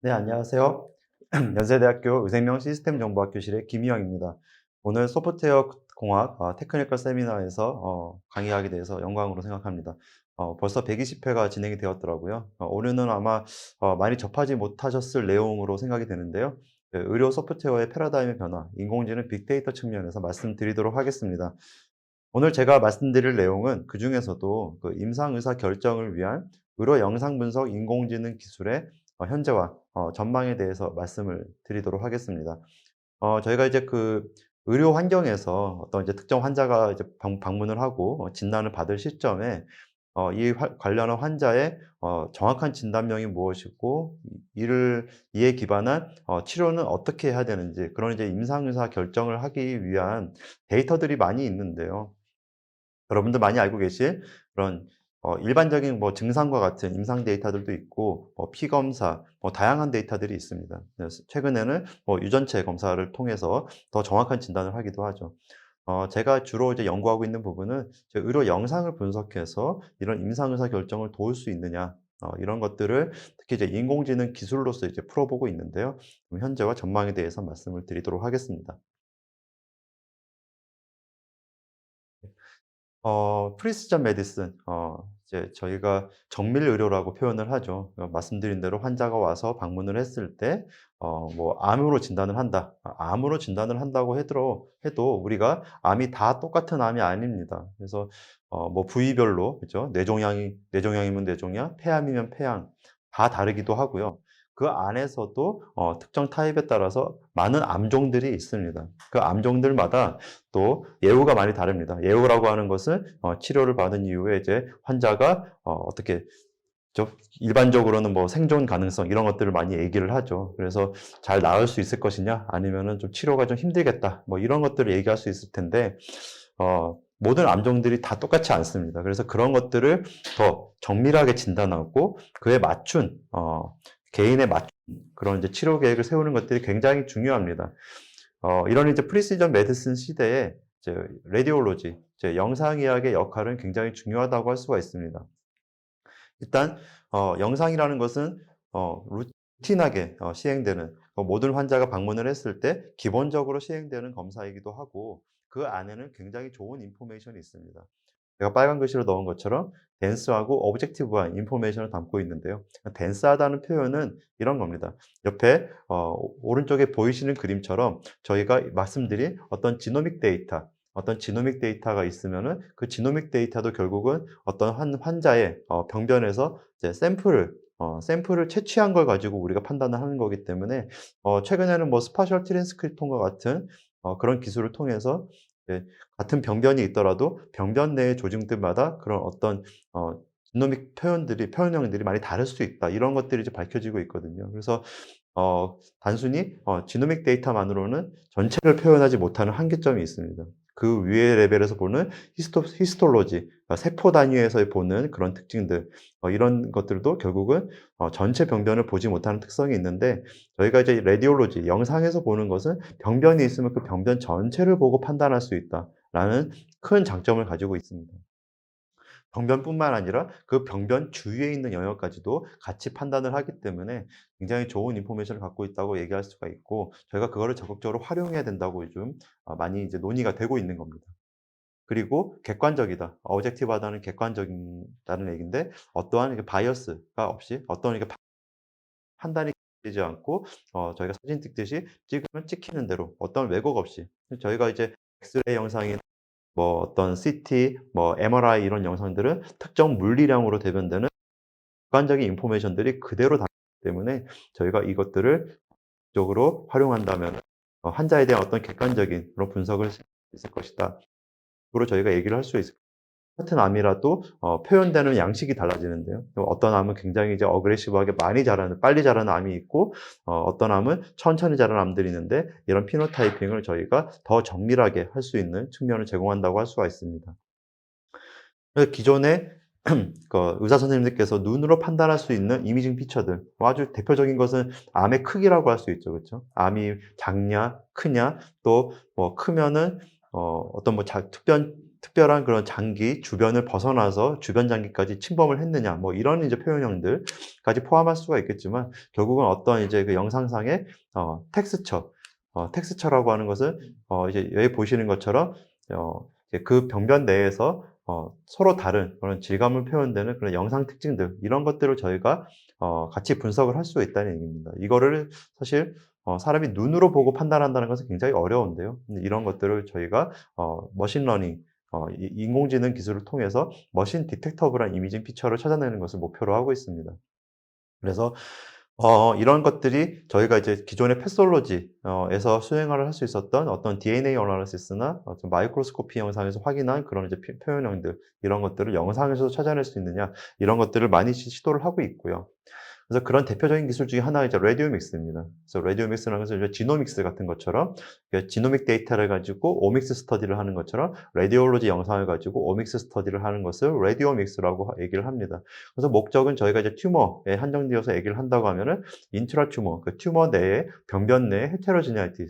네, 안녕하세요. 연세대학교 의생명 시스템정보학교실의 김희영입니다. 오늘 소프트웨어 공학 테크니컬 세미나에서 강의하게 돼서 영광으로 생각합니다. 벌써 120회가 진행이 되었더라고요. 오늘은 아마 많이 접하지 못하셨을 내용으로 생각이 되는데요. 네, 의료 소프트웨어의 패러다임의 변화, 인공지능 빅데이터 측면에서 말씀드리도록 하겠습니다. 오늘 제가 말씀드릴 내용은 그중에서도 그 임상의사 결정을 위한 의료 영상 분석 인공지능 기술의 현재와 전망에 대해서 말씀을 드리도록 하겠습니다. 저희가 이제 그 의료 환경에서 어떤 이제 특정 환자가 이제 방문을 하고 진단을 받을 시점에 이 관련한 환자의 정확한 진단명이 무엇이고 이를 이에 기반한 치료는 어떻게 해야 되는지, 그런 이제 임상의사 결정을 하기 위한 데이터들이 많이 있는데요. 여러분들 많이 알고 계실 그런 일반적인 뭐 증상과 같은 임상 데이터들도 있고, 피 검사, 다양한 데이터들이 있습니다. 그래서 최근에는 유전체 검사를 통해서 더 정확한 진단을 하기도 하죠. 제가 주로 이제 연구하고 있는 부분은 이제 의료 영상을 분석해서 이런 임상 의사 결정을 도울 수 있느냐, 이런 것들을 특히 이제 인공지능 기술로서 이제 풀어보고 있는데요. 그럼 현재와 전망에 대해서 말씀을 드리도록 하겠습니다. 프리시전 메디슨, 이제 저희가 정밀 의료라고 표현을 하죠. 말씀드린 대로 환자가 와서 방문을 했을 때 뭐 암으로 진단을 한다. 암으로 진단을 한다고 해도 우리가 암이 다 똑같은 암이 아닙니다. 그래서 뭐 부위별로, 그죠? 뇌종양이면 뇌종양, 폐암이면 폐암 다 다르기도 하고요. 그 안에서도 특정 타입에 따라서 많은 암종들이 있습니다. 그 암종들마다 또 예후가 많이 다릅니다. 예후라고 하는 것은 치료를 받은 이후에 이제 환자가 어떻게 일반적으로는 뭐 생존 가능성 이런 것들을 많이 얘기를 하죠. 그래서 잘 나을 수 있을 것이냐, 아니면은 좀 치료가 좀 힘들겠다, 뭐 이런 것들을 얘기할 수 있을 텐데 모든 암종들이 다 똑같지 않습니다. 그래서 그런 것들을 더 정밀하게 진단하고 그에 맞춘 개인에 맞춘 그런 이제 치료 계획을 세우는 것들이 굉장히 중요합니다. 이런 이제 프리시전 메디슨 시대에 이제 레디올로지, 이제 영상의학의 역할은 굉장히 중요하다고 할 수가 있습니다. 일단 영상이라는 것은 루틴하게 시행되는, 모든 환자가 방문을 했을 때 기본적으로 시행되는 검사이기도 하고, 그 안에는 굉장히 좋은 인포메이션이 있습니다. 제가 빨간 글씨로 넣은 것처럼 덴스하고 오브젝티브한 인포메이션을 담고 있는데요. 덴스하다는 표현은 이런 겁니다. 옆에 오른쪽에 보이시는 그림처럼 저희가 말씀드린 어떤 지노믹 데이터가 있으면은 그 지노믹 데이터도 결국은 어떤 한 환자의 병변에서 이제 샘플을 채취한 걸 가지고 우리가 판단을 하는 거기 때문에 최근에는 뭐 스파셜 트랜스크립톤과 같은 그런 기술을 통해서 이제 같은 병변이 있더라도 병변 내의 조직들마다 그런 어떤 지노믹 표현형들이 많이 다를 수 있다. 이런 것들이 이제 밝혀지고 있거든요. 그래서 단순히 지노믹 데이터만으로는 전체를 표현하지 못하는 한계점이 있습니다. 그 위의 레벨에서 보는 히스톨로지, 그러니까 세포 단위에서 보는 그런 특징들, 이런 것들도 결국은 전체 병변을 보지 못하는 특성이 있는데, 저희가 이제 레디올로지, 영상에서 보는 것은 병변이 있으면 그 병변 전체를 보고 판단할 수 있다라는 큰 장점을 가지고 있습니다. 병변뿐만 아니라 그 병변 주위에 있는 영역까지도 같이 판단을 하기 때문에 굉장히 좋은 인포메이션을 갖고 있다고 얘기할 수가 있고, 저희가 그거를 적극적으로 활용해야 된다고 요즘 많이 이제 논의가 되고 있는 겁니다. 그리고 객관적이다. 어젝티브하다는 객관적이다는 얘기인데, 어떠한 이게 바이어스가 없이 어떤 이게 판단이 되지 않고 저희가 사진 찍듯이 찍으면 찍히는 대로 어떤 왜곡 없이, 저희가 이제 엑스레이 영상이 뭐 어떤 CT, 뭐 MRI 이런 영상들은 특정 물리량으로 대변되는 객관적인 인포메이션들이 그대로 담기 때문에 저희가 이것들을 적으로 활용한다면 환자에 대한 어떤 객관적인 그런 분석을 수 있을 것이다. 그로 저희가 얘기를 할 수 있을, 같은 암이라도 표현되는 양식이 달라지는데요. 어떤 암은 굉장히 이제 어그레시브하게 빨리 자라는 암이 있고, 어떤 암은 천천히 자라는 암들이 있는데, 이런 피노타이핑을 저희가 더 정밀하게 할 수 있는 측면을 제공한다고 할 수가 있습니다. 그래서 기존에 그 의사 선생님들께서 눈으로 판단할 수 있는 이미징 피처들, 뭐 아주 대표적인 것은 암의 크기라고 할 수 있죠. 그렇죠? 암이 작냐, 크냐, 또 뭐 크면은 어떤 뭐 특별 특별한 그런 장기 주변을 벗어나서 주변 장기까지 침범을 했느냐 뭐 이런 이제 표현형들까지 포함할 수가 있겠지만 결국은 어떤 이제 그 영상상의 텍스처 텍스처라고 하는 것은 이제 여기 보시는 것처럼 이제 그 병변 내에서 서로 다른 그런 질감을 표현되는 그런 영상 특징들 이런 것들을 저희가 같이 분석을 할 수가 있다는 얘기입니다. 이거를 사실 사람이 눈으로 보고 판단한다는 것은 굉장히 어려운데요. 근데 이런 것들을 저희가 머신러닝 인공지능 기술을 통해서 머신 디텍터블한 이미징 피처를 찾아내는 것을 목표로 하고 있습니다. 그래서 이런 것들이 저희가 이제 기존의 패솔로지 에서 수행을 할 수 있었던 어떤 DNA 어나리시스나 어떤 마이크로스코피 영상에서 확인한 그런 이제 표현형들 이런 것들을 영상에서도 찾아낼 수 있느냐 이런 것들을 많이 시도를 하고 있고요. 그래서 그런 대표적인 기술 중에 하나가 이제 레디오믹스입니다. 그래서 레디오믹스라는 것은 이제 지노믹스 같은 것처럼 지노믹 데이터를 가지고 오믹스 스터디를 하는 것처럼 레디올로지 영상을 가지고 오믹스 스터디를 하는 것을 레디오믹스라고 얘기를 합니다. 그래서 목적은 저희가 이제 튜머에 한정되어서 얘기를 한다고 하면은 인트라 튜머, 그 튜머 내에 병변 내에 헤테로지니티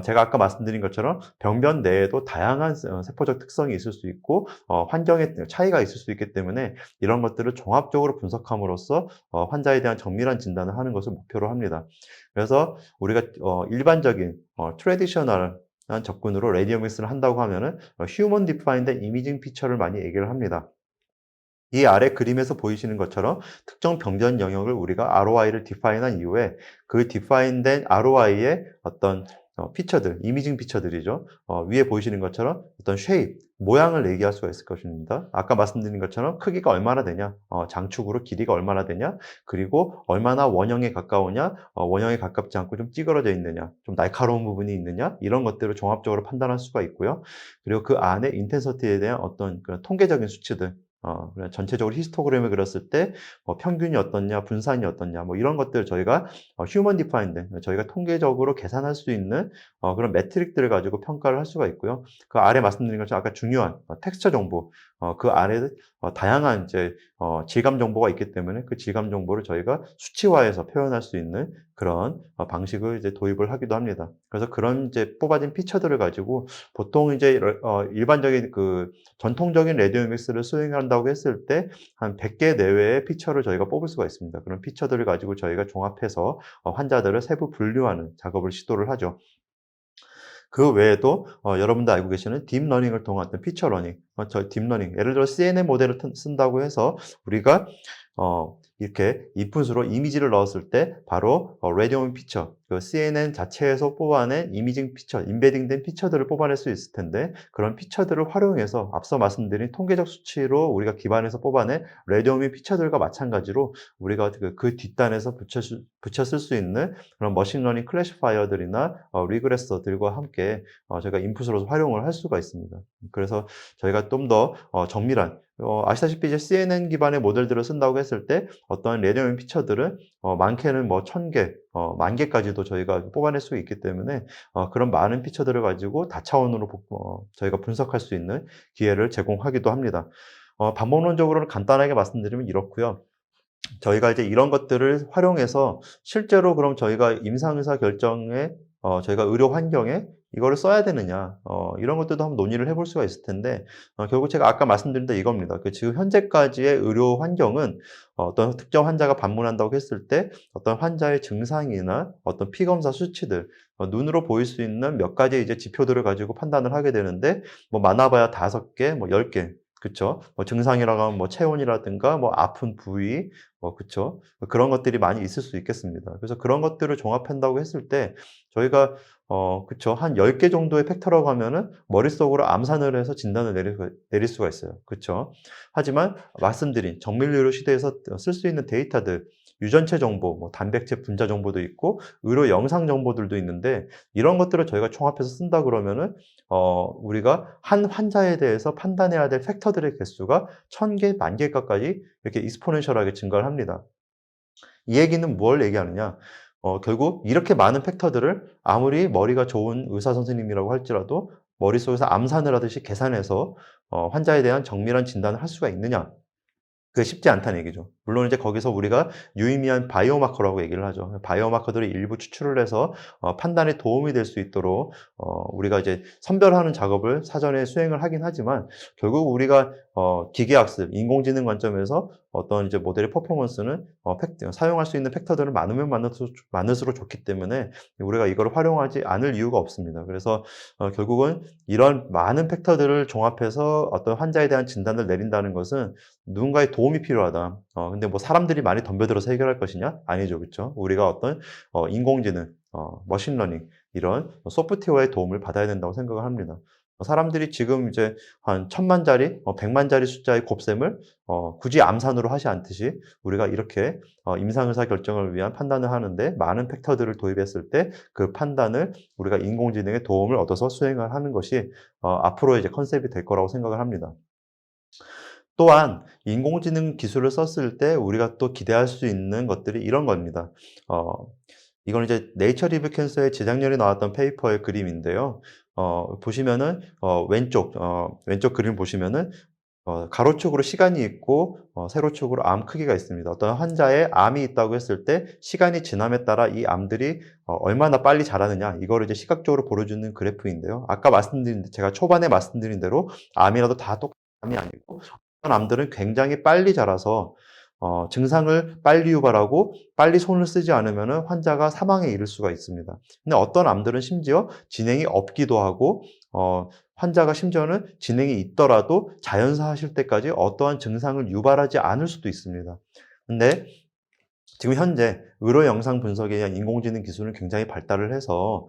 제가 아까 말씀드린 것처럼 병변 내에도 다양한 세포적 특성이 있을 수 있고 환경의 차이가 있을 수 있기 때문에 이런 것들을 종합적으로 분석함으로써 환자에 대한 정밀한 진단을 하는 것을 목표로 합니다. 그래서 우리가 일반적인 트래디셔널한 접근으로 레디오믹스를 한다고 하면은 휴먼 디파인드 이미징 피처를 많이 얘기를 합니다. 이 아래 그림에서 보이시는 것처럼 특정 병변 영역을 우리가 ROI를 디파인한 이후에 그 디파인된 ROI의 어떤 피처들, 이미징 피처들이죠. 위에 보이시는 것처럼 어떤 쉐입, 모양을 얘기할 수가 있을 것입니다. 아까 말씀드린 것처럼 크기가 얼마나 되냐, 장축으로 길이가 얼마나 되냐, 그리고 얼마나 원형에 가까우냐, 원형에 가깝지 않고 좀 찌그러져 있느냐, 좀 날카로운 부분이 있느냐, 이런 것들을 종합적으로 판단할 수가 있고요. 그리고 그 안에 인텐서티에 대한 어떤 그런 통계적인 수치들, 그냥 전체적으로 히스토그램을 그렸을 때 평균이 어떻냐, 분산이 어떻냐, 뭐 이런 것들 저희가 휴먼 디파인드, 저희가 통계적으로 계산할 수 있는 그런 매트릭들을 가지고 평가를 할 수가 있고요. 그 아래 말씀드린 것처럼 아까 중요한 텍스처 정보, 그 아래 다양한 이제 질감 정보가 있기 때문에 그 질감 정보를 저희가 수치화해서 표현할 수 있는 그런 방식을 이제 도입을 하기도 합니다. 그래서 그런 이제 뽑아진 피처들을 가지고 보통 이제 일반적인 그 전통적인 레디오믹스를 수행한다고 했을 때 한 100개 내외의 피처를 저희가 뽑을 수가 있습니다. 그런 피처들을 가지고 저희가 종합해서 환자들을 세부 분류하는 작업을 시도를 하죠. 그 외에도 여러분도 알고 계시는 딥러닝을 통한 어떤 피처 러닝, 저 딥러닝, 예를 들어 CNN 모델을 쓴다고 해서 우리가 이렇게 인풋으로 이미지를 넣었을 때 바로 레디오믹 피처, 그 CNN 자체에서 뽑아낸 이미징 피처, 임베딩된 피처들을 뽑아낼 수 있을 텐데 그런 피처들을 활용해서 앞서 말씀드린 통계적 수치로 우리가 기반해서 뽑아낸 레디오믹 피처들과 마찬가지로 우리가 그 뒷단에서 붙여 쓸 수 있는 그런 머신러닝 클래시파이어들이나 리그레서들과 함께 저희가 인풋으로서 활용을 할 수가 있습니다. 그래서 저희가 좀 더 정밀한 아시다시피 이제 CNN 기반의 모델들을 쓴다고 했을 때 어떤 레디오믹 피처들은 많게는 뭐 1000개, 10,000개까지도 저희가 뽑아낼 수 있기 때문에 그런 많은 피처들을 가지고 다차원으로 저희가 분석할 수 있는 기회를 제공하기도 합니다. 반복론적으로는 간단하게 말씀드리면 이렇고요. 저희가 이제 이런 것들을 활용해서 실제로 그럼 저희가 임상의사 결정에 저희가 의료 환경에 이거를 써야 되느냐 이런 것들도 한번 논의를 해볼 수가 있을 텐데 결국 제가 아까 말씀드린 데 이겁니다. 그 지금 현재까지의 의료 환경은 어떤 특정 환자가 방문한다고 했을 때 어떤 환자의 증상이나 어떤 피검사 수치들 눈으로 보일 수 있는 몇 가지 이제 지표들을 가지고 판단을 하게 되는데 뭐 많아봐야 5개, 뭐 10개 그쵸? 뭐 증상이라고 하면 뭐 체온이라든가 뭐 아픈 부위 그쵸? 그런 것들이 많이 있을 수 있겠습니다. 그래서 그런 것들을 종합한다고 했을 때 저희가 그쵸. 한 10개 정도의 팩터라고 하면은 머릿속으로 암산을 해서 진단을 내릴 수가 있어요. 그쵸? 하지만 말씀드린 정밀의료 시대에서 쓸 수 있는 데이터들 유전체 정보, 뭐 단백질 분자 정보도 있고 의료 영상 정보들도 있는데 이런 것들을 저희가 총합해서 쓴다 그러면은 우리가 한 환자에 대해서 판단해야 될 팩터들의 개수가 1000개, 10,000개까지 이렇게 익스포넨셜하게 증가를 합니다. 이 얘기는 뭘 얘기하느냐? 결국 이렇게 많은 팩터들을 아무리 머리가 좋은 의사 선생님이라고 할지라도 머릿속에서 암산을 하듯이 계산해서 환자에 대한 정밀한 진단을 할 수가 있느냐? 그게 쉽지 않다는 얘기죠. 물론 이제 거기서 우리가 유의미한 바이오마커라고 얘기를 하죠. 바이오마커들을 일부 추출을 해서 판단에 도움이 될 수 있도록 우리가 이제 선별하는 작업을 사전에 수행을 하긴 하지만 결국 우리가 기계학습, 인공지능 관점에서 어떤 이제 모델의 퍼포먼스는 사용할 수 있는 팩터들을 많으면 많을수록 좋기 때문에 우리가 이걸 활용하지 않을 이유가 없습니다. 그래서 결국은 이런 많은 팩터들을 종합해서 어떤 환자에 대한 진단을 내린다는 것은 누군가의 도움이 필요하다. 근데 뭐 사람들이 많이 덤벼들어서 해결할 것이냐? 아니죠. 그쵸? 우리가 어떤 인공지능, 머신러닝 이런 소프트웨어의 도움을 받아야 된다고 생각을 합니다. 사람들이 지금 이제 한 10,000,000자리, 100만자리 숫자의 곱셈을 굳이 암산으로 하지 않듯이 우리가 이렇게 임상의사 결정을 위한 판단을 하는데 많은 팩터들을 도입했을 때 그 판단을 우리가 인공지능의 도움을 얻어서 수행을 하는 것이 앞으로 이제 컨셉이 될 거라고 생각을 합니다. 또한 인공지능 기술을 썼을 때 우리가 또 기대할 수 있는 것들이 이런 겁니다. 어 이건 이제 네이처 리뷰 캔서에 재작년에 나왔던 페이퍼의 그림인데요. 보시면은 왼쪽 그림 보시면은 가로축으로 시간이 있고 세로축으로 암 크기가 있습니다. 어떤 환자의 암이 있다고 했을 때 시간이 지남에 따라 이 암들이 얼마나 빨리 자라느냐 이거를 이제 시각적으로 보여주는 그래프인데요. 아까 제가 초반에 말씀드린 대로 암이라도 다 똑같은 암이 아니고 어떤 암들은 굉장히 빨리 자라서 증상을 빨리 유발하고 빨리 손을 쓰지 않으면은 환자가 사망에 이를 수가 있습니다. 근데 어떤 암들은 심지어 진행이 없기도 하고 환자가 심지어는 진행이 있더라도 자연사하실 때까지 어떠한 증상을 유발하지 않을 수도 있습니다. 근데 지금 현재 의료 영상 분석에 의한 인공지능 기술은 굉장히 발달을 해서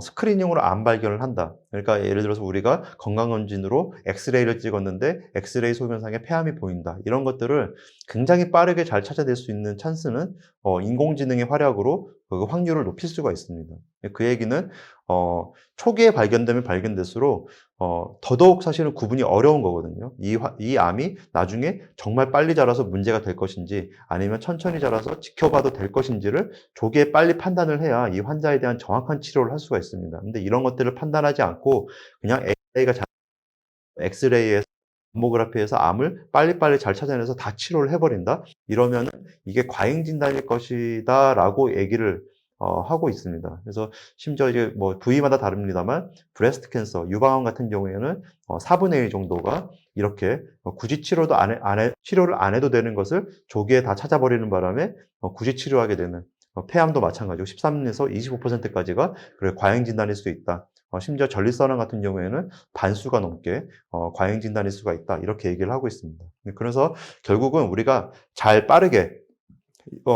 스크리닝으로 암 발견을 한다. 그러니까 예를 들어서 우리가 건강검진으로 엑스레이를 찍었는데 엑스레이 소견상에 폐암이 보인다. 이런 것들을 굉장히 빠르게 잘 찾아낼 수 있는 찬스는 인공지능의 활약으로 그 확률을 높일 수가 있습니다. 그 얘기는 초기에 발견되면 발견될수록 더더욱 사실은 구분이 어려운 거거든요. 이 암이 나중에 정말 빨리 자라서 문제가 될 것인지 아니면 천천히 자라서 지켜봐도 될 것인지를 조기에 빨리 판단을 해야 이 환자에 대한 정확한 치료를 할 수가 있습니다. 근데 이런 것들을 판단하지 않고 그냥 AI가 엑스레이에서 마모그래피에서 암을 빨리빨리 잘 찾아내서 다 치료를 해버린다? 이러면은 이게 과잉 진단일 것이다라고 얘기를 하고 있습니다. 그래서 심지어 이제 뭐 부위마다 다릅니다만 브레스트 캔서, 유방암 같은 경우에는 4분의 1 정도가 이렇게 굳이 치료를 안 해도 되는 것을 조기에 다 찾아버리는 바람에 굳이 치료하게 되는 폐암도 마찬가지고 13에서 25%까지가 그래 과잉 진단일 수 있다. 심지어 전립선암 같은 경우에는 반수가 넘게 과잉 진단일 수가 있다. 이렇게 얘기를 하고 있습니다. 그래서 결국은 우리가 잘 빠르게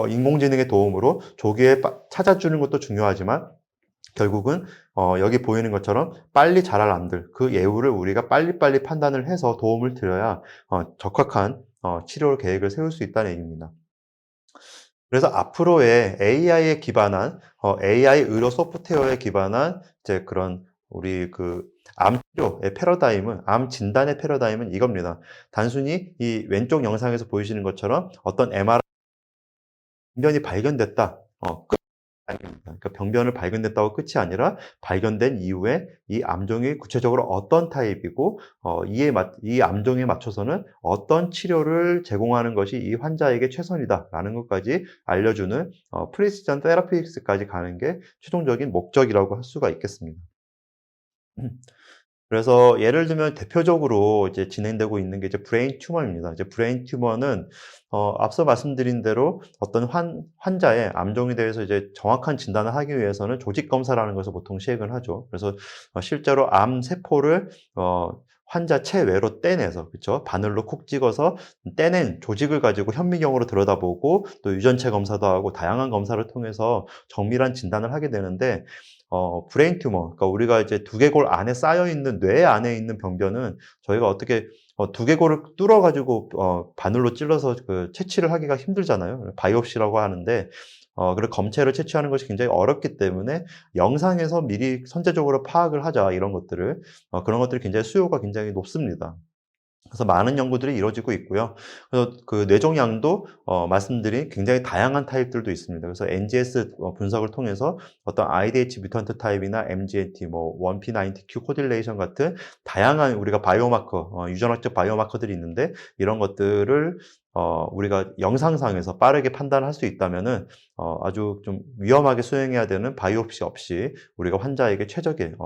인공지능의 도움으로 조기에 찾아주는 것도 중요하지만 결국은 여기 보이는 것처럼 빨리 자랄 암들 그 예후를 우리가 빨리빨리 판단을 해서 도움을 드려야 적확한 치료 계획을 세울 수 있다는 얘기입니다. 그래서 앞으로의 AI에 기반한 AI 의료 소프트웨어에 기반한 이제 그런 우리 그 암 치료의 패러다임은 암 진단의 패러다임은 이겁니다. 단순히 이 왼쪽 영상에서 보이시는 것처럼 어떤 MRI 병변이 발견됐다. 끝 아닙니다. 그러니까 병변을 발견됐다고 끝이 아니라 발견된 이후에 이 암종이 구체적으로 어떤 타입이고 이 암종에 맞춰서는 어떤 치료를 제공하는 것이 이 환자에게 최선이다라는 것까지 알려주는 프리시전 테라피식스까지 가는 게 최종적인 목적이라고 할 수가 있겠습니다. 그래서 예를 들면 대표적으로 이제 진행되고 있는 게 이제 브레인 튜머입니다. 이제 브레인 튜머는 앞서 말씀드린 대로 어떤 환자의 암종에 대해서 이제 정확한 진단을 하기 위해서는 조직 검사라는 것을 보통 시행을 하죠. 그래서 실제로 암 세포를 환자 체외로 떼내서 그쵸? 바늘로 콕 찍어서 떼낸 조직을 가지고 현미경으로 들여다보고 또 유전체 검사도 하고 다양한 검사를 통해서 정밀한 진단을 하게 되는데 브레인 튜머, 그러니까 우리가 이제 두개골 안에 쌓여 있는 뇌 안에 있는 병변은 저희가 어떻게 두개골을 뚫어 가지고 바늘로 찔러서 그 채취를 하기가 힘들잖아요. 바이옵시라고 하는데 그리고 검체를 채취하는 것이 굉장히 어렵기 때문에 영상에서 미리 선제적으로 파악을 하자 이런 것들을 그런 것들이 굉장히 수요가 굉장히 높습니다. 그래서 많은 연구들이 이루어지고 있고요. 그래서 그 뇌종양도 말씀드린 굉장히 다양한 타입들도 있습니다. 그래서 NGS 분석을 통해서 어떤 IDH 뮤턴트 타입이나 MGMT, 뭐 1P90Q 코딜레이션 같은 다양한 우리가 바이오마커, 유전학적 바이오마커들이 있는데 이런 것들을 우리가 영상상에서 빠르게 판단할 수 있다면은 아주 좀 위험하게 수행해야 되는 바이옵시 없이 우리가 환자에게 최적의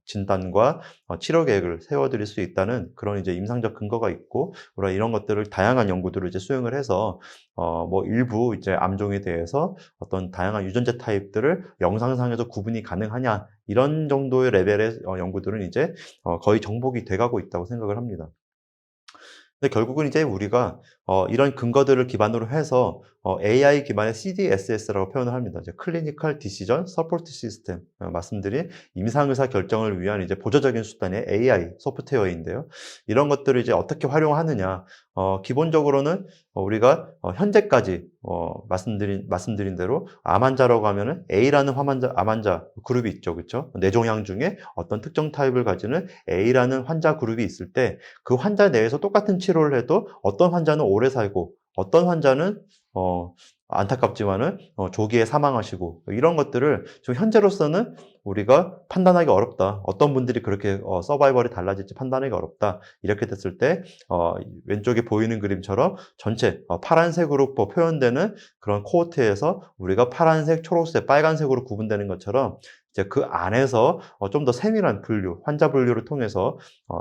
진단과 치료 계획을 세워드릴 수 있다는 그런 이제 임상적 근거가 있고, 우리가 이런 것들을 다양한 연구들을 이제 수행을 해서 뭐 일부 이제 암종에 대해서 어떤 다양한 유전자 타입들을 영상상에서 구분이 가능하냐, 이런 정도의 레벨의 연구들은 이제 거의 정복이 돼가고 있다고 생각을 합니다. 근데 결국은 이제 우리가 이런 근거들을 기반으로 해서 AI 기반의 CDSS라고 표현을 합니다. 이제 Clinical Decision Support System, 말씀드린 임상의사 결정을 위한 이제 보조적인 수단의 AI 소프트웨어인데요. 이런 것들을 이제 어떻게 활용하느냐? 기본적으로는 우리가 현재까지 말씀드린 대로 암 환자라고 하면은 A라는 암 환자 그룹이 있죠, 그렇죠? 뇌종양 중에 어떤 특정 타입을 가지는 A라는 환자 그룹이 있을 때, 그 환자 내에서 똑같은 치료를 해도 어떤 환자는 오래 살고 어떤 환자는 안타깝지만은 조기에 사망하시고, 이런 것들을 지금 현재로서는 우리가 판단하기 어렵다. 어떤 분들이 그렇게 서바이벌이 달라질지 판단하기 어렵다. 이렇게 됐을 때 왼쪽에 보이는 그림처럼 전체 파란색으로 표현되는 그런 코호트에서 우리가 파란색, 초록색, 빨간색으로 구분되는 것처럼 이제 그 안에서 좀 더 세밀한 분류, 환자 분류를 통해서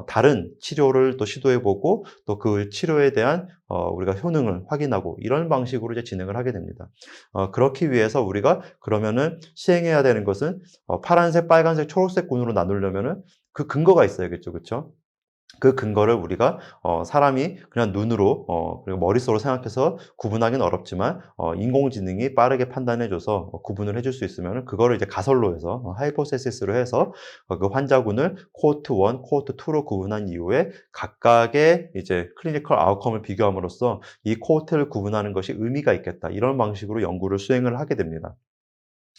다른 치료를 또 시도해보고, 또 그 치료에 대한 우리가 효능을 확인하고, 이런 방식으로 이제 진행을 하게 됩니다. 그렇기 위해서 우리가 그러면은 시행해야 되는 것은 파란색, 빨간색, 초록색 군으로 나누려면은 그 근거가 있어야겠죠, 그렇죠? 그 근거를 우리가 사람이 그냥 눈으로 그리고 머릿속으로 생각해서 구분하기는 어렵지만 인공지능이 빠르게 판단해줘서 구분을 해줄 수 있으면, 그거를 이제 가설로 해서 하이포테시스로 해서 그 환자군을 코호트 1, 코호트 2로 구분한 이후에 각각의 이제 클리니컬 아웃컴을 비교함으로써 이 코호트를 구분하는 것이 의미가 있겠다, 이런 방식으로 연구를 수행을 하게 됩니다.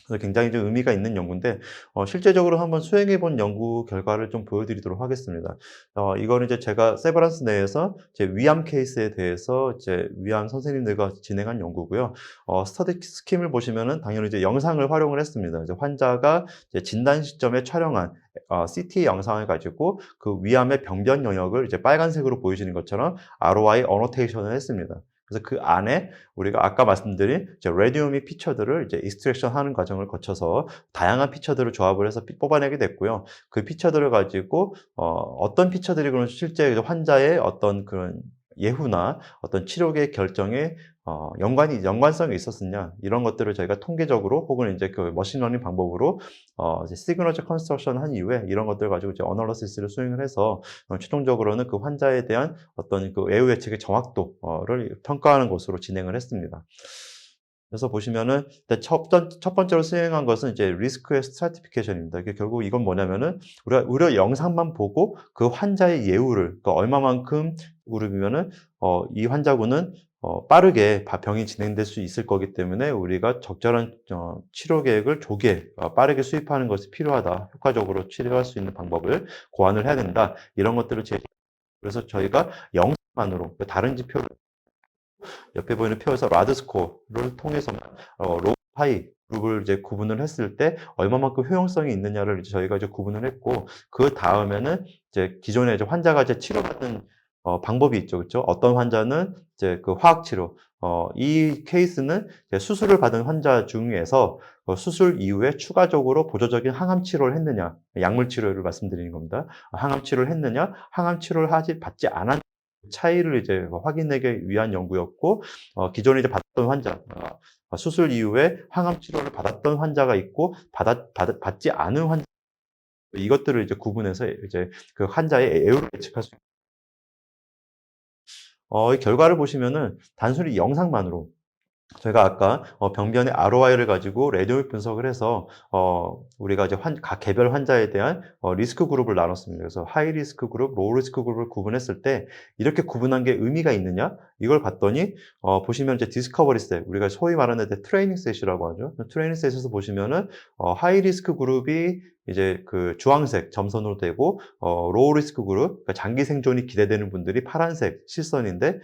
그래서 굉장히 좀 의미가 있는 연구인데, 실제적으로 한번 수행해 본 연구 결과를 좀 보여드리도록 하겠습니다. 이거는 이제 제가 세브란스 내에서 제 위암 케이스에 대해서 이제 위암 선생님들과 진행한 연구고요. 스터디 스킴을 보시면은 당연히 이제 영상을 활용을 했습니다. 이제 환자가 이제 진단 시점에 촬영한 CT 영상을 가지고 그 위암의 병변 영역을 이제 빨간색으로 보이시는 것처럼 ROI 어노테이션을 했습니다. 그래서 그 안에 우리가 아까 말씀드린 이제 레디오믹 피처들을 이제 익스트랙션 하는 과정을 거쳐서 다양한 피처들을 조합을 해서 뽑아내게 됐고요. 그 피처들을 가지고 어떤 피처들이 그런 실제 환자의 어떤 그런 예후나 어떤 치료계 결정에 연관성이 있었느냐, 이런 것들을 저희가 통계적으로 혹은 이제 그 머신러닝 방법으로 이제 시그너처 컨스트럭션 한 이후에 이런 것들을 가지고 이제 어널리시스를 수행을 해서 최종적으로는 그 환자에 대한 어떤 그 예후 예측의 정확도를 평가하는 것으로 진행을 했습니다. 그래서 보시면은 일단 첫 번째로 수행한 것은 이제 리스크의 스트라티피케이션입니다. 이게 결국 이건 뭐냐면은 우리가 영상만 보고 그 환자의 예후를, 그러니까 얼마만큼 그룹이면은 이 환자군은 빠르게 병이 진행될 수 있을 거기 때문에 우리가 적절한 치료 계획을 조기에 빠르게 수립하는 것이 필요하다. 효과적으로 치료할 수 있는 방법을 고안을 해야 된다. 이런 것들을 그래서 저희가 영상만으로 다른 지표를 옆에 보이는 표에서 라드 스코어를 통해서만 로우 하이 그룹을 이제 구분을 했을 때 얼마만큼 효용성이 있느냐를 이제 저희가 이제 구분을 했고, 그 다음에는 이제 기존에 이제 환자가 이제 치료받는 방법이 있죠, 그렇죠? 어떤 환자는 이제 그 화학 치료, 이 케이스는 이제 수술을 받은 환자 중에서 수술 이후에 추가적으로 보조적인 항암 치료를 했느냐, 약물 치료를 말씀드리는 겁니다. 항암 치료를 했느냐, 항암 치료를 받지 않았 차이를 이제 확인하기 위한 연구였고, 기존에 이제 받던 환자, 수술 이후에 항암 치료를 받았던 환자가 있고, 받지 않은 환자, 이것들을 이제 구분해서 이제 그 환자의 애우를 예측할 수 이 결과를 보시면은 단순히 영상만으로 저희가 아까 병변의 ROI를 가지고 레디오믹 분석을 해서 우리가 이제 각 개별 환자에 대한 리스크 그룹을 나눴습니다. 그래서 하이 리스크 그룹, 로우 리스크 그룹을 구분했을 때 이렇게 구분한 게 의미가 있느냐? 이걸 봤더니 보시면 이제 디스커버리 셋, 우리가 소위 말하는 트레이닝 셋이라고 하죠. 트레이닝 셋에서 보시면은 하이 리스크 그룹이 이제 그 주황색 점선으로 되고, 로우 리스크 그룹, 그러니까 장기 생존이 기대되는 분들이 파란색 실선인데,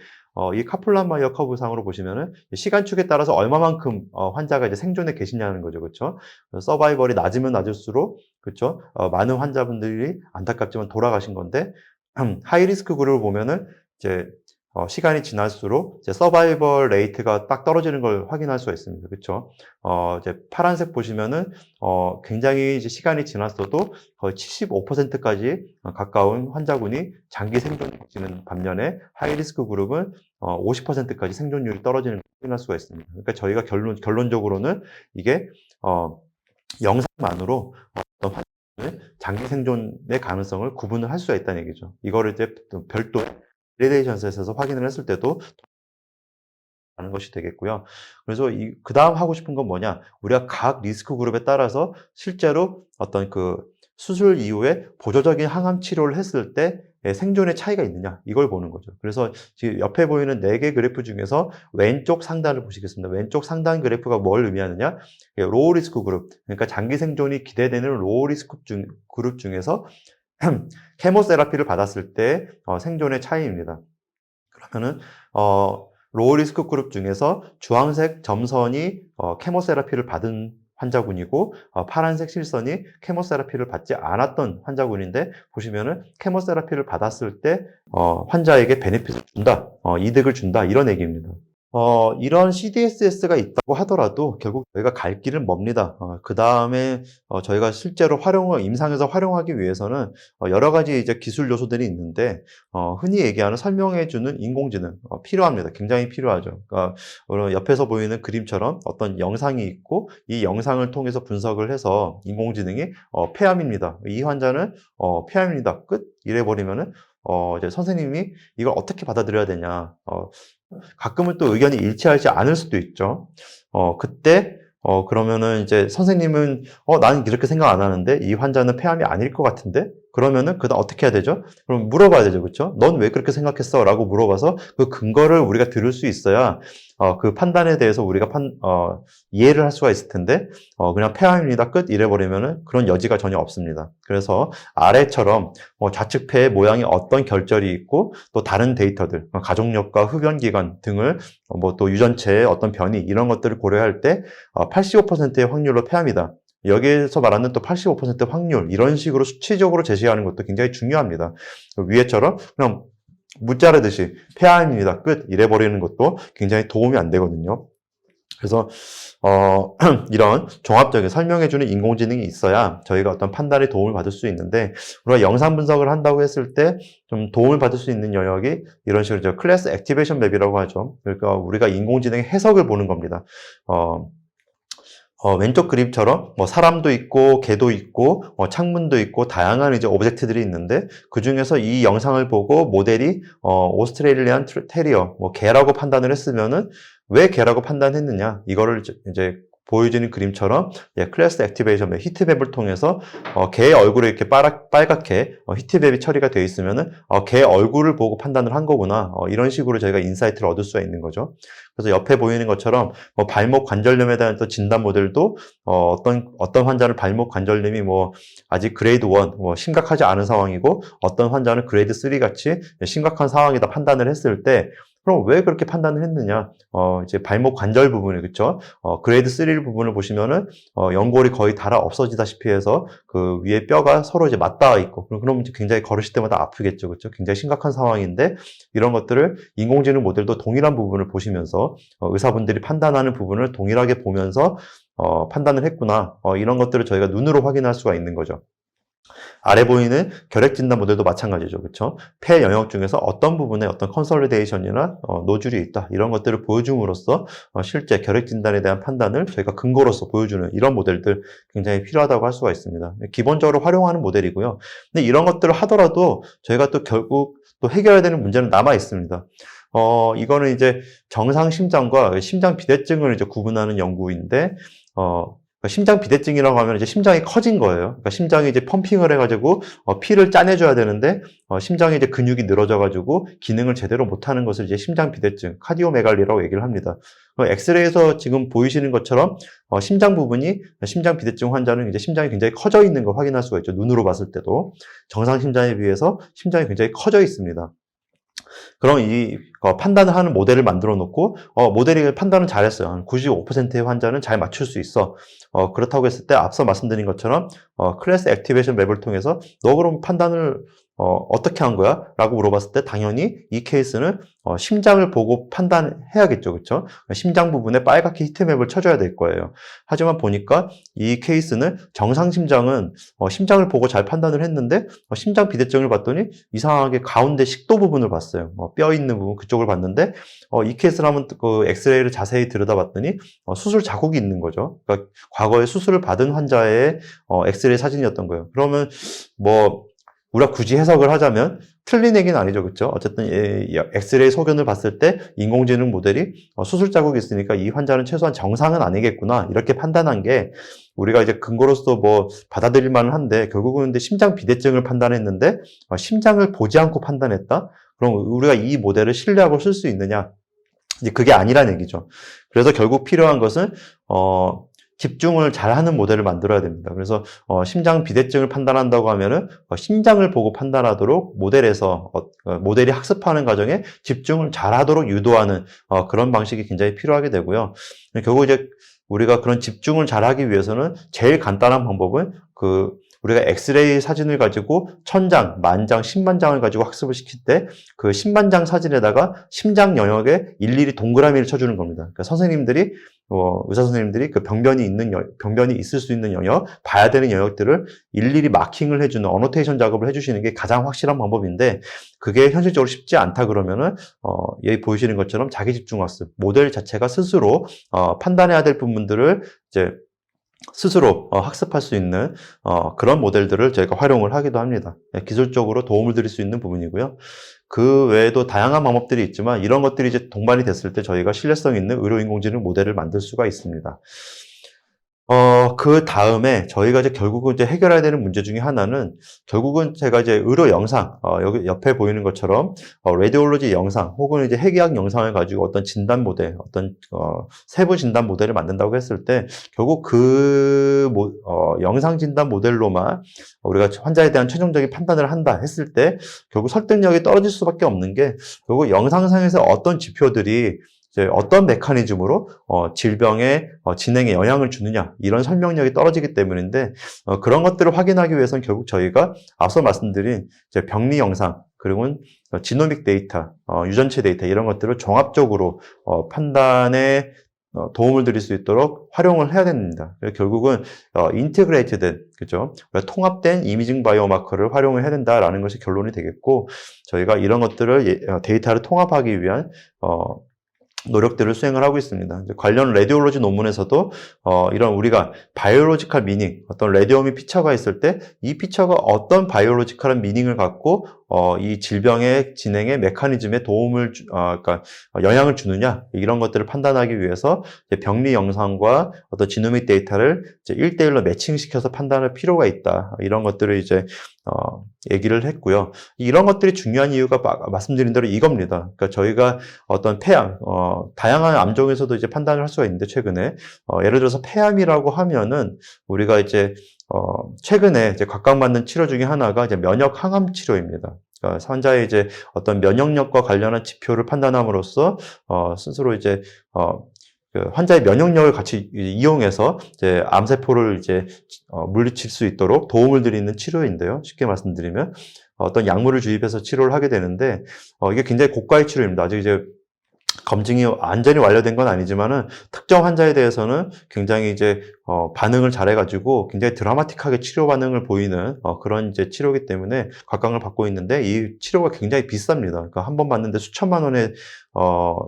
이 카플란-마이어 커브상으로 보시면은 시간축에 따라서 얼마만큼 환자가 이제 생존에 계시냐는 거죠, 그렇죠? 서바이벌이 낮으면 낮을수록, 그렇죠? 많은 환자분들이 안타깝지만 돌아가신 건데, 하이 리스크 그룹을 보면은 이제 시간이 지날수록 이제 서바이벌 레이트가 딱 떨어지는 걸 확인할 수가 있습니다. 그렇죠? 이제 파란색 보시면은 굉장히 이제 시간이 지났어도 거의 75%까지 가까운 환자군이 장기 생존지는 반면에 하이리스크 그룹은 50%까지 생존율이 떨어지는 걸 확인할 수가 있습니다. 그러니까 저희가 결론적으로는 이게 영상만으로 어떤 환자의 장기 생존의 가능성을 구분을 할 수가 있다는 얘기죠. 이거를 이제 별도 그레데이션셋에서 확인을 했을 때도 하는 것이 되겠고요. 그래서 그 다음 하고 싶은 건 뭐냐? 우리가 각 리스크 그룹에 따라서 실제로 어떤 그 수술 이후에 보조적인 항암 치료를 했을 때 생존의 차이가 있느냐? 이걸 보는 거죠. 그래서 지금 옆에 보이는 4개 그래프 중에서 왼쪽 상단을 보시겠습니다. 왼쪽 상단 그래프가 뭘 의미하느냐? 로우 리스크 그룹, 그러니까 장기 생존이 기대되는 로우 리스크 그룹 중에서 케모세라피를 받았을 때 생존의 차이입니다. 그러면은 로우 리스크 그룹 중에서 주황색 점선이 케모세라피를 받은 환자군이고 파란색 실선이 케모세라피를 받지 않았던 환자군인데 보시면은 케모세라피를 받았을 때 환자에게 베네핏을 준다, 이득을 준다 이런 얘기입니다. 이런 CDSS가 있다고 하더라도 결국 저희가 갈 길은 멉니다. 그 다음에 저희가 실제로 임상에서 활용하기 위해서는 여러 가지 이제 기술 요소들이 있는데 흔히 얘기하는 설명해주는 인공지능 필요합니다. 굉장히 필요하죠. 그러니까 옆에서 보이는 그림처럼 어떤 영상이 있고 이 영상을 통해서 분석을 해서 인공지능이 폐암입니다. 이 환자는 폐암입니다. 끝 이래버리면은 이제 선생님이 이걸 어떻게 받아들여야 되냐. 가끔은 또 의견이 일치하지 않을 수도 있죠. 그때, 그러면은 이제 선생님은, 나는 이렇게 생각 안 하는데, 이 환자는 폐암이 아닐 것 같은데? 그러면은, 그 다음 어떻게 해야 되죠? 그럼 물어봐야 되죠. 그쵸? 넌 왜 그렇게 생각했어? 라고 물어봐서 그 근거를 우리가 들을 수 있어야, 그 판단에 대해서 우리가 이해를 할 수가 있을 텐데, 그냥 폐암입니다. 끝. 이래버리면은 그런 여지가 전혀 없습니다. 그래서 아래처럼 좌측 폐의 모양이 어떤 결절이 있고, 또 다른 데이터들, 가족력과 흡연 기간 등을 또 유전체의 어떤 변이, 이런 것들을 고려할 때 85%의 확률로 폐암이다. 여기에서 말하는 또 85% 확률, 이런 식으로 수치적으로 제시하는 것도 굉장히 중요합니다. 위에처럼 그냥 무자르듯이 폐암입니다. 끝. 이래버리는 것도 굉장히 도움이 안 되거든요. 그래서 이런 종합적인 설명해주는 인공지능이 있어야 저희가 어떤 판단에 도움을 받을 수 있는데, 우리가 영상 분석을 한다고 했을 때 좀 도움을 받을 수 있는 영역이 이런 식으로 클래스 액티베이션 맵이라고 하죠. 그러니까 우리가 인공지능의 해석을 보는 겁니다. 왼쪽 그림처럼 사람도 있고 개도 있고 창문도 있고 다양한 이제 오브젝트들이 있는데, 그 중에서 이 영상을 보고 모델이 오스트레일리안 테리어 개라고 판단을 했으면은 왜 개라고 판단했느냐, 이거를 이제 보여지는 그림처럼 클래스 액티베이션 맵, 히트맵을 통해서 개의 얼굴에 이렇게 빨갛게 히트맵이 처리가 되어 있으면은 개 얼굴을 보고 판단을 한 거구나, 이런 식으로 저희가 인사이트를 얻을 수가 있는 거죠. 그래서 옆에 보이는 것처럼 발목 관절염에 대한 또 진단 모델도 어떤 환자는 발목 관절염이 아직 그레이드 1 심각하지 않은 상황이고, 어떤 환자는 그레이드 3 같이 심각한 상황이다 판단을 했을 때, 그럼 왜 그렇게 판단을 했느냐? 이제 발목 관절 부분이, 그쵸? 그레이드 3 부분을 보시면은, 연골이 거의 닳아 없어지다시피 해서 그 위에 뼈가 서로 이제 맞닿아 있고, 그럼 이제 굉장히 걸으실 때마다 아프겠죠. 그쵸? 굉장히 심각한 상황인데, 이런 것들을 인공지능 모델도 동일한 부분을 보시면서, 의사분들이 판단하는 부분을 동일하게 보면서, 판단을 했구나. 이런 것들을 저희가 눈으로 확인할 수가 있는 거죠. 아래 보이는 결핵 진단 모델도 마찬가지죠. 그렇죠? 폐 영역 중에서 어떤 부분에 어떤 컨솔리데이션이나 노즐이 있다, 이런 것들을 보여줌으로써 실제 결핵 진단에 대한 판단을 저희가 근거로서 보여주는 이런 모델들 굉장히 필요하다고 할 수가 있습니다. 기본적으로 활용하는 모델이고요. 근데 이런 것들을 하더라도 저희가 또 결국 또 해결해야 되는 문제는 남아 있습니다. 이거는 이제 정상 심장과 심장 비대증을 이제 구분하는 연구인데, 심장 비대증이라고 하면 이제 심장이 커진 거예요. 그러니까 심장이 이제 펌핑을 해가지고 피를 짜내줘야 되는데, 심장에 이제 근육이 늘어져가지고 기능을 제대로 못하는 것을 이제 심장 비대증, 카디오메갈리라고 얘기를 합니다. 엑스레이에서 지금 보이시는 것처럼 심장 부분이, 심장 비대증 환자는 이제 심장이 굉장히 커져 있는 걸 확인할 수가 있죠. 눈으로 봤을 때도 정상 심장에 비해서 심장이 굉장히 커져 있습니다. 그럼 이 판단을 하는 모델을 만들어 놓고 모델이 판단을 잘했어요. 한 95%의 환자는 잘 맞출 수 있어. 그렇다고 했을 때 앞서 말씀드린 것처럼 클래스 액티베이션 맵을 통해서 너 그럼 판단을 어떻게 한 거야? 라고 물어봤을 때 당연히 이 케이스는 심장을 보고 판단해야겠죠. 그렇죠? 심장 부분에 빨갛게 히트맵을 쳐줘야 될 거예요. 하지만 보니까 이 케이스는 정상 심장은 심장을 보고 잘 판단을 했는데 심장 비대증을 봤더니 이상하게 가운데 식도 부분을 봤어요. 뼈 있는 부분 그쪽을 봤는데 이 케이스를 한번 그 엑스레이를 자세히 들여다봤더니 수술 자국이 있는 거죠. 그러니까 과거에 수술을 받은 환자의 엑스레이 사진이었던 거예요. 그러면 뭐 우리가 굳이 해석을 하자면 틀린 얘기는 아니죠. 그렇죠? 어쨌든 엑스레이 소견을 봤을 때 인공지능 모델이 수술 자국이 있으니까 이 환자는 최소한 정상은 아니겠구나 이렇게 판단한 게 우리가 이제 근거로서 뭐 받아들일 만은 한데 결국은 근데 심장 비대증을 판단했는데 심장을 보지 않고 판단했다? 그럼 우리가 이 모델을 신뢰하고 쓸 수 있느냐? 이제 그게 아니란 얘기죠. 그래서 결국 필요한 것은 집중을 잘하는 모델을 만들어야 됩니다. 그래서 심장 비대증을 판단한다고 하면은 심장을 보고 판단하도록 모델에서 모델이 학습하는 과정에 집중을 잘하도록 유도하는 그런 방식이 굉장히 필요하게 되고요. 결국 이제 우리가 그런 집중을 잘하기 위해서는 제일 간단한 방법은 우리가 엑스레이 사진을 가지고 1000장, 10,000장, 100,000 장을 가지고 학습을 시킬 때 그 100,000 장 사진에다가 심장 영역에 일일이 동그라미를 쳐주는 겁니다. 그러니까 의사 선생님들이 그 병변이 있을 수 있는 영역, 봐야 되는 영역들을 일일이 마킹을 해주는 어노테이션 작업을 해주시는 게 가장 확실한 방법인데 그게 현실적으로 쉽지 않다 그러면은 여기 보이시는 것처럼 자기 집중 학습 모델 자체가 스스로 판단해야 될 부분들을 이제 스스로 학습할 수 있는 그런 모델들을 저희가 활용을 하기도 합니다. 기술적으로 도움을 드릴 수 있는 부분이고요. 그 외에도 다양한 방법들이 있지만 이런 것들이 이제 동반이 됐을 때 저희가 신뢰성 있는 의료인공지능 모델을 만들 수가 있습니다. 그 다음에 저희가 이제 결국은 이제 해결해야 되는 문제 중에 하나는 결국은 제가 이제 의료 영상, 여기 옆에 보이는 것처럼, 라디올로지 영상 혹은 이제 핵의학 영상을 가지고 어떤 진단 모델, 세부 진단 모델을 만든다고 했을 때 결국 영상 진단 모델로만 우리가 환자에 대한 최종적인 판단을 한다 했을 때 결국 설득력이 떨어질 수밖에 없는 게 결국 영상상에서 어떤 지표들이 이제 어떤 메커니즘으로 질병의 진행에 영향을 주느냐 이런 설명력이 떨어지기 때문인데 그런 것들을 확인하기 위해서는 결국 저희가 앞서 말씀드린 이제 병리 영상 그리고 지노믹 데이터, 유전체 데이터 이런 것들을 종합적으로 판단에 도움을 드릴 수 있도록 활용을 해야 됩니다. 결국은 인티그레이트된 그죠? 통합된 이미징 바이오마커를 활용을 해야 된다라는 것이 결론이 되겠고 저희가 이런 것들을 데이터를 통합하기 위한 노력들을 수행을 하고 있습니다. 관련 라디올로지 논문에서도 이런 우리가 바이올로지컬 미닝, 어떤 라디오미 피처가 있을 때 이 피처가 어떤 바이올로지컬한 미닝을 갖고 이 질병의 진행의 메커니즘에 그러니까 영향을 주느냐 이런 것들을 판단하기 위해서 병리 영상과 어떤 지노믹 데이터를 1대1로 매칭시켜서 판단할 필요가 있다. 이런 것들을 이제 얘기를 했고요. 이런 것들이 중요한 이유가 말씀드린 대로 이겁니다. 그러니까 저희가 어떤 폐암, 다양한 암종에서도 이제 판단을 할 수가 있는데 최근에 예를 들어서 폐암이라고 하면은 우리가 이제 최근에 이제 각광받는 치료 중에 하나가 이제 면역 항암 치료입니다. 그러니까 환자의 이제 어떤 면역력과 관련한 지표를 판단함으로써 스스로 이제 환자의 면역력을 같이 이용해서 이제 암세포를 이제 물리칠 수 있도록 도움을 드리는 치료인데요. 쉽게 말씀드리면 어떤 약물을 주입해서 치료를 하게 되는데 이게 굉장히 고가의 치료입니다. 아직 이제 검증이 완전히 완료된 건 아니지만은 특정 환자에 대해서는 굉장히 이제 반응을 잘해가지고 굉장히 드라마틱하게 치료 반응을 보이는 그런 이제 치료이기 때문에 각광을 받고 있는데 이 치료가 굉장히 비쌉니다. 그러니까 한 번 받는데 수천만 원의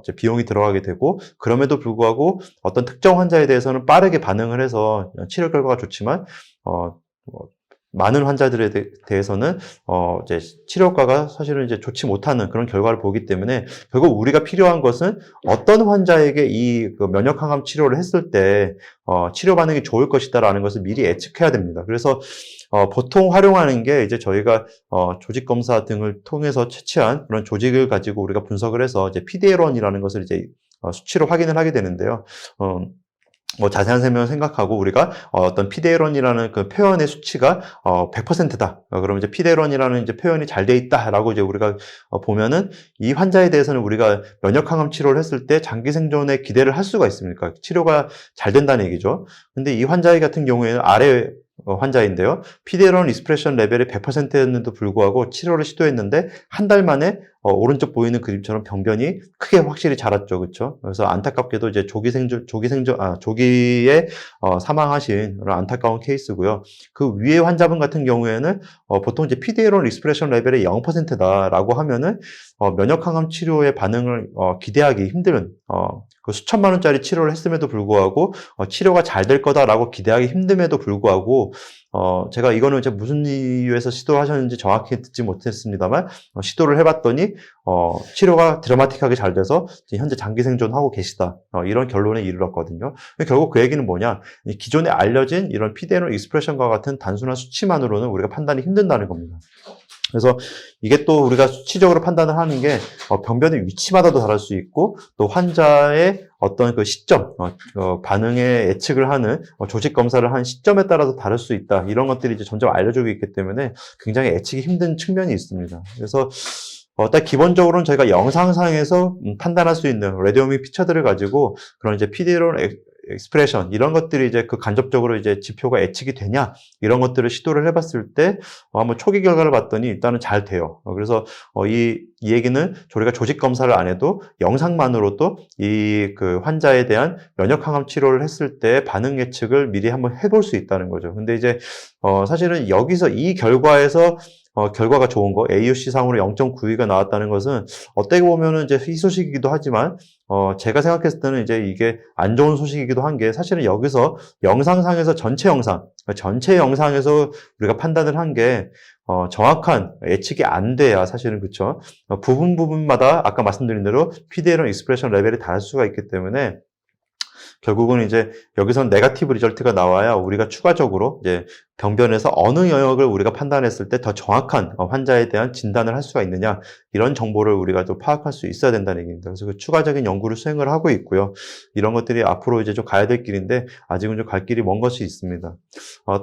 이제 비용이 들어가게 되고 그럼에도 불구하고 어떤 특정 환자에 대해서는 빠르게 반응을 해서 치료 결과가 좋지만 많은 환자들에 대해서는 이제 치료과가 사실은 이제 좋지 못하는 그런 결과를 보기 때문에 결국 우리가 필요한 것은 어떤 환자에게 이 면역 항암 치료를 했을 때 치료 반응이 좋을 것이다라는 것을 미리 예측해야 됩니다. 그래서 보통 활용하는 게 이제 저희가 조직 검사 등을 통해서 채취한 그런 조직을 가지고 우리가 분석을 해서 이제 PDL1이라는 것을 이제 수치로 확인을 하게 되는데요. 뭐 자세한 설명을 생각하고 우리가 어떤 PDL1이라는 그 표현의 수치가 100%다. 그러면 이제 PDL1이라는 이제 표현이 잘 돼 있다라고 이제 우리가 보면은 이 환자에 대해서는 우리가 면역 항암 치료를 했을 때 장기 생존에 기대를 할 수가 있습니까? 치료가 잘 된다는 얘기죠. 근데 이 환자 같은 경우에는 아래 환자인데요. PD-L1 익스프레션 레벨이 100%였는데도 불구하고 치료를 시도했는데 한 달 만에 오른쪽 보이는 그림처럼 병변이 크게 확실히 자랐죠. 그렇죠? 그래서 안타깝게도 이제 조기에 사망하신 그런 안타까운 케이스고요. 그 위에 환자분 같은 경우에는 보통 이제 PD-L1 익스프레션 레벨이 0%다라고 하면은 면역 항암 치료의 반응을 기대하기 힘든 그 수천만 원짜리 치료를 했음에도 불구하고 치료가 잘 될 거다라고 기대하기 힘듦에도 불구하고 제가 이거는 이제 무슨 이유에서 시도하셨는지 정확히 듣지 못했습니다만 시도를 해봤더니 치료가 드라마틱하게 잘 돼서 현재 장기 생존하고 계시다 이런 결론에 이르렀거든요. 결국 그 얘기는 뭐냐? 기존에 알려진 이런 PD-L1 익스프레션과 같은 단순한 수치만으로는 우리가 판단이 힘든다는 겁니다. 그래서 이게 또 우리가 수치적으로 판단을 하는 게 병변의 위치마다도 다를 수 있고 또 환자의 어떤 그 시점, 반응의 예측을 하는 조직 검사를 한 시점에 따라서 다를 수 있다. 이런 것들이 이제 점점 알려지고 있기 때문에 굉장히 예측이 힘든 측면이 있습니다. 그래서 일단 기본적으로는 저희가 영상상에서 판단할 수 있는 레디오믹 피처들을 가지고 그런 이제 PD-L1 익스프레션 이런 것들이 이제 그 간접적으로 이제 지표가 예측이 되냐 이런 것들을 시도를 해봤을 때 한번 초기 결과를 봤더니 일단은 잘 돼요. 그래서 이 얘기는 우리가 조직 검사를 안 해도 영상만으로도 이 그 환자에 대한 면역 항암 치료를 했을 때 반응 예측을 미리 한번 해볼 수 있다는 거죠. 근데 이제 사실은 여기서 이 결과에서 결과가 좋은 거, AUC 상으로 0.92가 나왔다는 것은 어떻게 보면은 이제 희소식이기도 하지만, 제가 생각했을 때는 이제 이게 안 좋은 소식이기도 한 게 사실은 여기서 영상상에서 전체 영상에서 우리가 판단을 한 게, 정확한 예측이 안 돼야 사실은 그쵸. 부분마다 아까 말씀드린 대로 PD-L1 익스프레션 레벨이 다를 수가 있기 때문에 결국은 이제 여기선 네거티브 리절트가 나와야 우리가 추가적으로 이제 병변에서 어느 영역을 우리가 판단했을 때 더 정확한 환자에 대한 진단을 할 수가 있느냐 이런 정보를 우리가 또 파악할 수 있어야 된다는 얘기입니다. 그래서 그 추가적인 연구를 수행을 하고 있고요. 이런 것들이 앞으로 이제 좀 가야 될 길인데 아직은 좀 갈 길이 먼 것이 있습니다.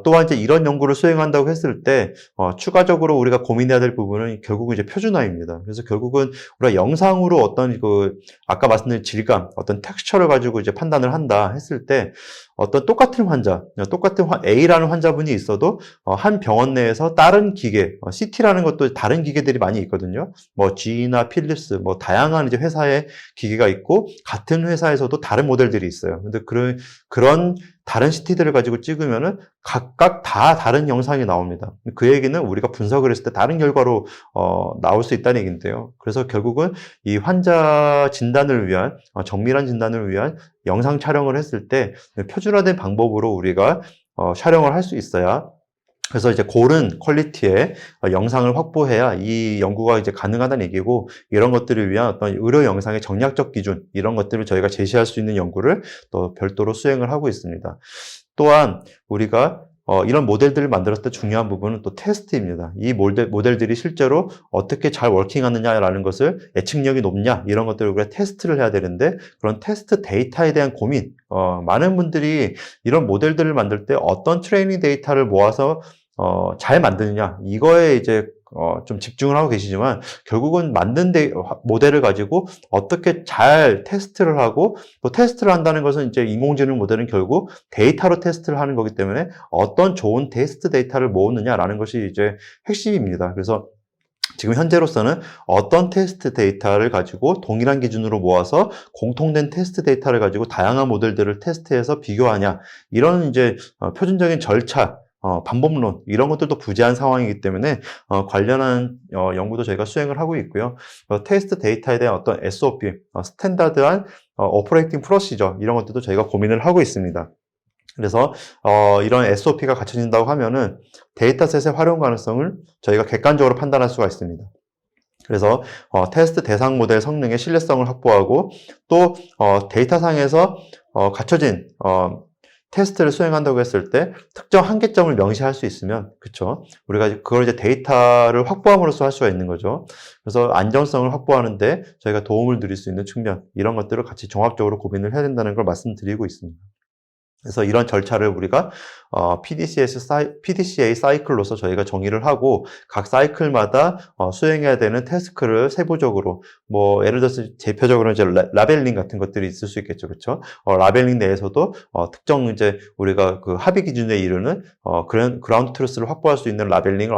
또한 이제 이런 연구를 수행한다고 했을 때 추가적으로 우리가 고민해야 될 부분은 결국은 이제 표준화입니다. 그래서 결국은 우리가 영상으로 어떤 그 아까 말씀드린 질감, 어떤 텍스처를 가지고 이제 판단을 한다 했을 때 어떤 똑같은 A라는 환자분이 있어도 한 병원 내에서 다른 기계, CT라는 것도 다른 기계들이 많이 있거든요. 뭐 GE나 필립스, 뭐 다양한 이제 회사의 기계가 있고 같은 회사에서도 다른 모델들이 있어요. 근데 그런 다른 CT들을 가지고 찍으면은 각각 다 다른 영상이 나옵니다. 그 얘기는 우리가 분석을 했을 때 다른 결과로 나올 수 있다는 얘기인데요. 그래서 결국은 이 환자 진단을 위한 정밀한 진단을 위한 영상 촬영을 했을 때 표준화된 방법으로 우리가 촬영을 할 수 있어야 그래서 이제 고른 퀄리티의 영상을 확보해야 이 연구가 이제 가능하다는 얘기고 이런 것들을 위한 어떤 의료 영상의 정략적 기준 이런 것들을 저희가 제시할 수 있는 연구를 또 별도로 수행을 하고 있습니다. 또한 우리가 이런 모델들을 만들었을 때 중요한 부분은 또 테스트입니다. 이 모델들이 실제로 어떻게 잘 워킹하느냐라는 것을 예측력이 높냐 이런 것들을 우리가 테스트를 해야 되는데 그런 테스트 데이터에 대한 고민 많은 분들이 이런 모델들을 만들 때 어떤 트레이닝 데이터를 모아서 잘 만드느냐 이거에 이제 좀 집중을 하고 계시지만 결국은 만든 모델을 가지고 어떻게 잘 테스트를 하고 또 테스트를 한다는 것은 이제 인공지능 모델은 결국 데이터로 테스트를 하는 거기 때문에 어떤 좋은 테스트 데이터를 모으느냐라는 것이 이제 핵심입니다. 그래서 지금 현재로서는 어떤 테스트 데이터를 가지고 동일한 기준으로 모아서 공통된 테스트 데이터를 가지고 다양한 모델들을 테스트해서 비교하냐 이런 이제 표준적인 절차 방법론 이런 것들도 부재한 상황이기 때문에 관련한 연구도 저희가 수행을 하고 있고요. 테스트 데이터에 대한 어떤 SOP, 스탠다드한 오퍼레이팅 프로시저 이런 것들도 저희가 고민을 하고 있습니다. 그래서 이런 SOP가 갖춰진다고 하면은 데이터셋의 활용 가능성을 저희가 객관적으로 판단할 수가 있습니다. 그래서 테스트 대상 모델 성능의 신뢰성을 확보하고 또 데이터상에서 갖춰진 테스트를 수행한다고 했을 때 특정 한계점을 명시할 수 있으면 그쵸? 우리가 그걸 이제 데이터를 확보함으로써 할 수가 있는 거죠. 그래서 안전성을 확보하는데 저희가 도움을 드릴 수 있는 측면 이런 것들을 같이 종합적으로 고민을 해야 된다는 걸 말씀드리고 있습니다. 그래서 이런 절차를 우리가 PDCA 사이클로서 저희가 정의를 하고 각 사이클마다 수행해야 되는 태스크를 세부적으로 뭐 예를 들어서 대표적으로 이제 라벨링 같은 것들이 있을 수 있겠죠, 그렇죠? 라벨링 내에서도 특정 이제 우리가 그 합의 기준에 이르는 그라운드 트루스를 확보할 수 있는 라벨링을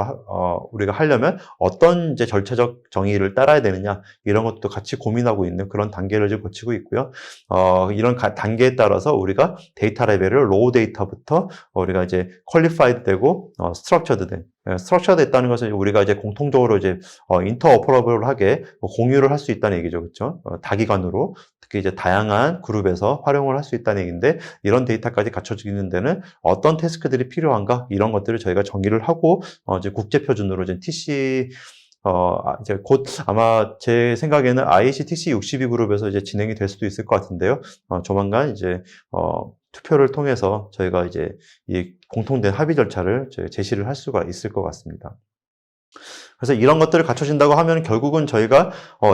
우리가 하려면 어떤 이제 절차적 정의를 따라야 되느냐 이런 것도 같이 고민하고 있는 그런 단계를 지금 거치고 있고요. 이런 단계에 따라서 우리가 데이터 레벨을 로우 데이터부터 우리가 이제 퀄리파이드 되고 스트럭처드 된 스트럭처드 됐다는 것은 우리가 이제 공통적으로 이제 인터오퍼러블하게 공유를 할 수 있다는 얘기죠, 그렇죠? 다기관으로 특히 이제 다양한 그룹에서 활용을 할 수 있다는 얘기인데 이런 데이터까지 갖춰지는 데는 어떤 태스크들이 필요한가 이런 것들을 저희가 정의를 하고 이제 국제 표준으로 이제 TC 이제 곧 아마 제 생각에는 IEC TC62 그룹에서 이제 진행이 될 수도 있을 것 같은데요. 조만간 이제 투표를 통해서 저희가 이제 이 공통된 합의 절차를 제시를 할 수가 있을 것 같습니다. 그래서 이런 것들을 갖춰진다고 하면 결국은 저희가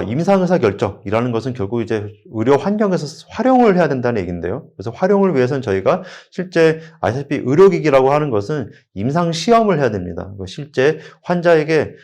임상의사결정이라는 것은 결국 이제 의료 환경에서 활용을 해야 된다는 얘기인데요. 그래서 활용을 위해서는 저희가 실제 아시다시피 의료기기라고 하는 것은 임상시험을 해야 됩니다. 실제 환자에게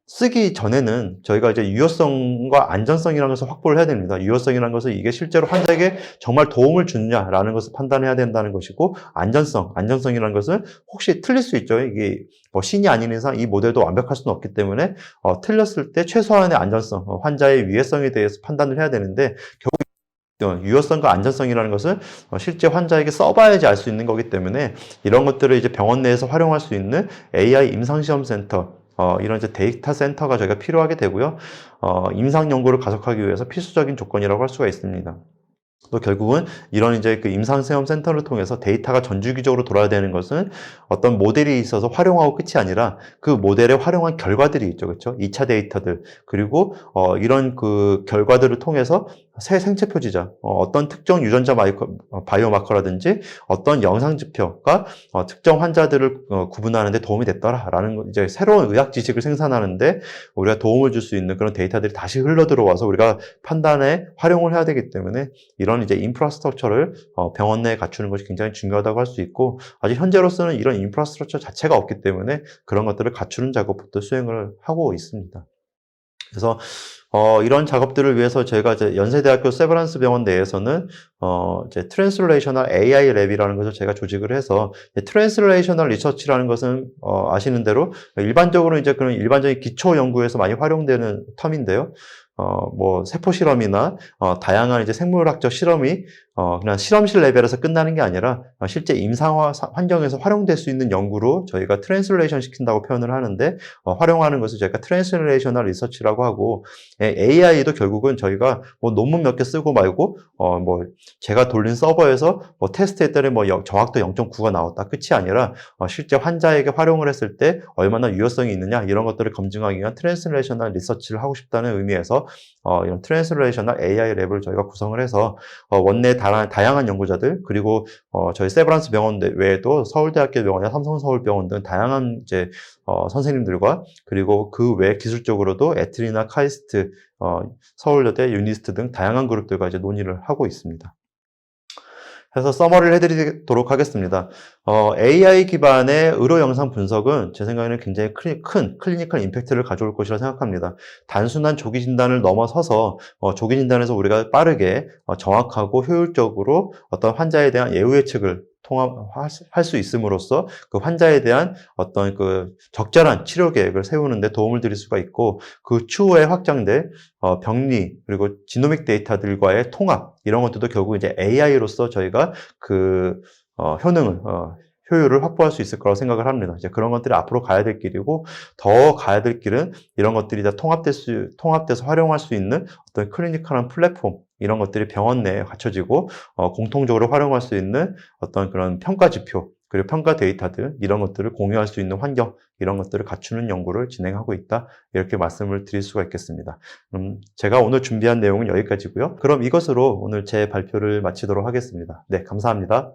쓰기 전에는 저희가 이제 유효성과 안전성이라는 것을 확보를 해야 됩니다. 유효성이라는 것은 이게 실제로 환자에게 정말 도움을 주느냐라는 것을 판단해야 된다는 것이고, 안전성이라는 것은 혹시 틀릴 수 있죠. 이게 뭐 신이 아닌 이상 이 모델도 완벽할 수는 없기 때문에 틀렸을 때 최소한의 안전성, 환자의 위해성에 대해서 판단을 해야 되는데 결국 유효성과 안전성이라는 것은 실제 환자에게 써봐야지 알 수 있는 거기 때문에 이런 것들을 이제 병원 내에서 활용할 수 있는 AI 임상시험센터 이런 이제 데이터 센터가 저희가 필요하게 되고요. 임상 연구를 가속하기 위해서 필수적인 조건이라고 할 수가 있습니다. 또 결국은 이런 이제 그 임상시험 센터를 통해서 데이터가 전주기적으로 돌아야 되는 것은 어떤 모델이 있어서 활용하고 끝이 아니라 그 모델에 활용한 결과들이 있죠. 그렇죠? 2차 데이터들. 그리고 이런 그 결과들을 통해서 새 생체 표지자, 어떤 특정 유전자 바이오마커라든지 어떤 영상 지표가 특정 환자들을 구분하는 데 도움이 됐더라라는 이제 새로운 의학 지식을 생산하는데 우리가 도움을 줄 수 있는 그런 데이터들이 다시 흘러 들어와서 우리가 판단에 활용을 해야 되기 때문에 이런 이제 인프라스트럭처를 병원 내에 갖추는 것이 굉장히 중요하다고 할 수 있고 아직 현재로서는 이런 인프라스트럭처 자체가 없기 때문에 그런 것들을 갖추는 작업부터 수행을 하고 있습니다. 그래서 이런 작업들을 위해서 저희가 이제 연세대학교 세브란스 병원 내에서는 이제 트랜슬레이셔널 AI 랩이라는 것을 제가 조직을 해서 트랜슬레이셔널 리서치라는 것은 아시는 대로 일반적으로 이제 그런 일반적인 기초 연구에서 많이 활용되는 텀인데요. 뭐 세포 실험이나 다양한 이제 생물학적 실험이 그냥 실험실 레벨에서 끝나는 게 아니라 실제 임상화 환경에서 활용될 수 있는 연구로 저희가 트랜슬레이션 시킨다고 표현을 하는데 활용하는 것을 저희가 트랜슬레이셔널 리서치라고 하고 AI도 결국은 저희가 뭐 논문 몇 개 쓰고 말고 뭐 제가 돌린 서버에서 뭐 테스트했더니 뭐 정확도 0.9가 나왔다 끝이 아니라 실제 환자에게 활용을 했을 때 얼마나 유효성이 있느냐 이런 것들을 검증하기 위한 트랜슬레이셔널 리서치를 하고 싶다는 의미에서 이런 트랜슬레이셔널 AI 랩을 저희가 구성을 해서 원내 다양한 연구자들 그리고 저희 세브란스 병원 외에도 서울대학교 병원이나 삼성서울병원 등 다양한 이제 선생님들과 그리고 그 외 기술적으로도 에트리나 카이스트 서울여대 유니스트 등 다양한 그룹들과 이제 논의를 하고 있습니다. 그래서 서머리를 해드리도록 하겠습니다. AI 기반의 의료 영상 분석은 제 생각에는 굉장히 큰 클리니컬 임팩트를 가져올 것이라 생각합니다. 단순한 조기 진단을 넘어서서 조기 진단에서 우리가 빠르게 정확하고 효율적으로 어떤 환자에 대한 예후 예측을 통합할 수 있음으로써 그 환자에 대한 어떤 그 적절한 치료 계획을 세우는 데 도움을 드릴 수가 있고 그 추후에 확장될 병리 그리고 지노믹 데이터들과의 통합 이런 것들도 결국 이제 AI로서 저희가 그 효율을 확보할 수 있을 거라고 생각을 합니다. 이제 그런 것들이 앞으로 가야 될 길이고 더 가야 될 길은 이런 것들이 다 통합돼서 활용할 수 있는 어떤 클리니컬한 플랫폼 이런 것들이 병원 내에 갖춰지고 공통적으로 활용할 수 있는 어떤 그런 평가 지표 그리고 평가 데이터들 이런 것들을 공유할 수 있는 환경 이런 것들을 갖추는 연구를 진행하고 있다 이렇게 말씀을 드릴 수가 있겠습니다. 제가 오늘 준비한 내용은 여기까지고요. 그럼 이것으로 오늘 제 발표를 마치도록 하겠습니다. 네, 감사합니다.